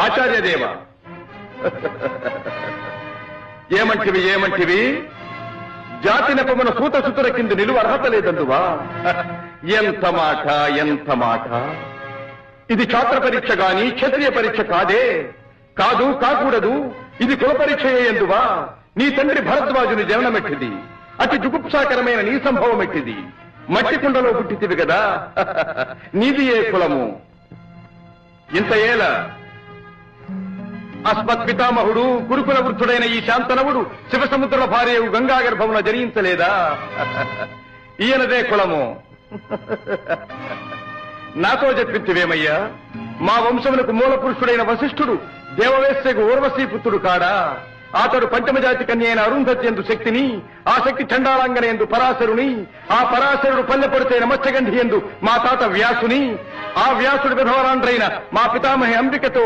ఆచార్యదేవ ఏమంటివి జాతి నెపమున సూత సుతుల కింద నిలువ అర్హత లేదందువా? ఎంత మాట ఇది ఛాత్ర పరీక్ష గాని క్షత్రియ పరీక్ష కాకూడదు. ఇది కుల పరీక్ష ఎందువా? నీ తండ్రి భరద్వాజుని జననమెట్టిది, అతి జుగుప్సాకరమైన నీ సంభవం ఎట్టిది. మట్టి కుండలో పుట్టితివి కదా, నీది ఏ కులము? ఇంత ఏల అస్మత్పితామహుడు గురుకుల వృద్ధుడైన ఈ శాంతనవుడు శివసముద్రుల భార్యవు గంగా గర్భమున జనించలేదా? ఈయనదే కులము. నాతో చెప్పింతివేమయ్యా? మా వంశమునకు మూల పురుషుడైన వశిష్ఠుడు దేవవేశ్యకు ఊర్వశీపుత్రుడు కాడా? అతడు పంచమజాతి కన్య అయిన అరుంధతి ఎందు శక్తిని, ఆ శక్తి చండాలంగన ఎందు పరాశరుని, ఆ పరాశరుడు పల్లెపడితైన మత్స్యగంధి ఎందు మా తాత వ్యాసుని, ఆ వ్యాసుడు విధవరాండ్రైన మా పితామహి అంబికతో